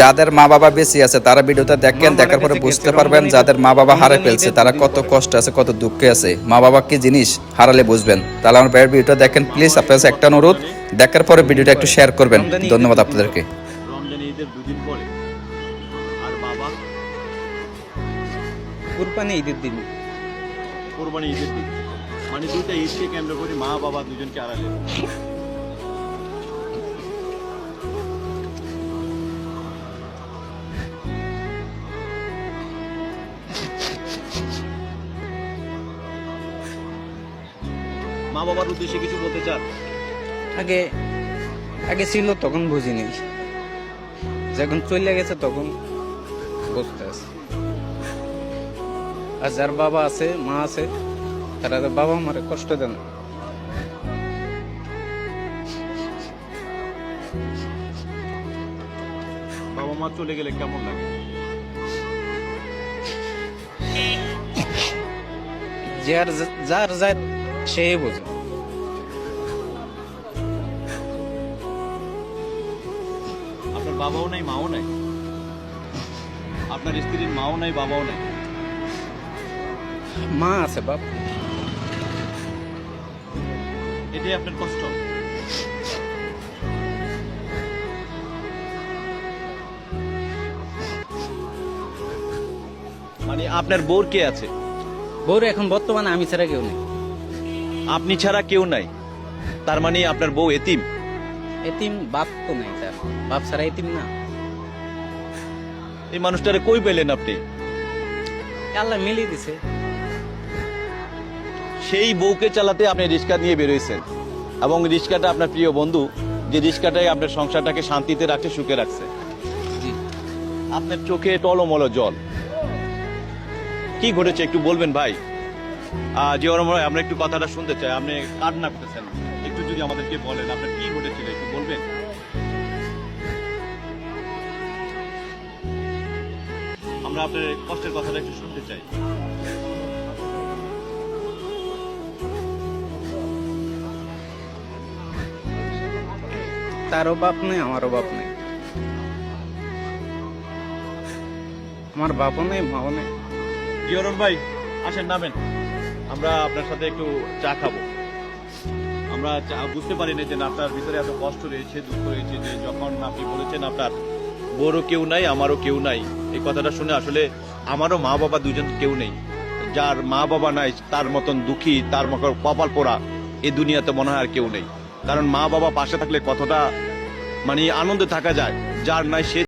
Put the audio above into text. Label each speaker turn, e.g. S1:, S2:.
S1: যাদের মা বাবা বেঁচে আছে তারা ভিডিওটা দেখেন, দেখার পরে বুঝতে পারবেন যাদের মা বাবা হারিয়ে ফেলছে তারা কত কষ্ট আছে, কত দুঃখে আছে। মা বাবা কি জিনিস হারালে বুঝবেন। তাহলে আমার ভাইয়ের ভিডিওটা দেখেন প্লিজ, আপনার কাছে একটা অনুরোধ, দেখার পরে ভিডিওটা একটু শেয়ার করবেন। ধন্যবাদ আপনাদেরকে।
S2: রমজান ঈদের দুদিন পরে আর বাবা
S3: কুরবানি ঈদের দিন।
S2: কোরবানি ঈদের দিন, মানে দুইটা ঈদকে কেন্দ্র করে মা বাবা দুজনকে আড়ালে। মা বাবার উদ্দেশ্যে কিছু বলতে চান?
S3: আগে আগে ছিল তখন বুঝিনি, যখন চলে গেছে তখন বুঝতে আছে। আর যার বাবা আছে মা আছে তারা তো বাবা মারে কষ্ট দেন।
S2: বাবা মা চলে গেলে কেমন লাগে?
S3: যার যার যার সে বোঝে।
S2: আপনার বাবাও নাই মাও নাই, আপনার স্ত্রীর মাও নাই বাবাও নাই,
S3: মা আছে বাপ।
S2: এটাই আপনার কষ্ট। মানে আপনার বোর কে আছে?
S3: বউর এখন বর্তমানে আমি ছাড়া কেউ নেই।
S2: আপনি ছাড়া কেউ নাই, তার মানে আপনার বউ এতিম।
S3: এতিম বাপ তো নাই, তার বাপ ছাড়া এতিম না।
S2: এই মানুষটারে কই পেলেন আপনি?
S3: আল্লাহ মিলিয়ে দিছে।
S2: সেই বউকে চালাতে আপনি রিক্সা নিয়ে বেরোইছেন, এবং রিক্সাটা আপনার প্রিয় বন্ধু, যে রিক্সাটাই আপনার সংসারটাকে শান্তিতে রাখছে, সুখে রাখছে।
S3: জি।
S2: আপনার চোখে টলমল জল, কি ঘটেছে একটু বলবেন ভাই? আমরা একটু কথাটা শুনতে চাই। আপনি কান্না করতেছেন, একটু যদি আমাদেরকে বলেন আপনার কি ঘটেছিল, একটু বলবেন? আমরা আপনার কষ্টের কথাটা একটু শুনতে চাই।
S3: তারও বাপ নেই আমারও বাপ নেই, আমার বাপও নেই মাও নেই।
S2: জিয়রন ভাই আসেন, নামেন, আমরা আপনার সাথে একটু চা খাবো। আমরা বুঝতে পারি না যে আপনার ভিতরে এত কষ্ট রয়েছে, দুঃখ রয়েছে, যে যখন আপনি বলেছেন আপনার বড় কেউ নাই আমারও কেউ নাই, এই কথাটা শুনে আসলে আমারও মা বাবা দুজন কেউ নেই। যার মা বাবা নাই তার মতন দুঃখী, তার মতন কপাল পোড়া এই দুনিয়াতে মনে হয় আর কেউ নেই। কারণ মা বাবা পাশে থাকলে কতটা মানে আনন্দে থাকা যায়, যার নাই সে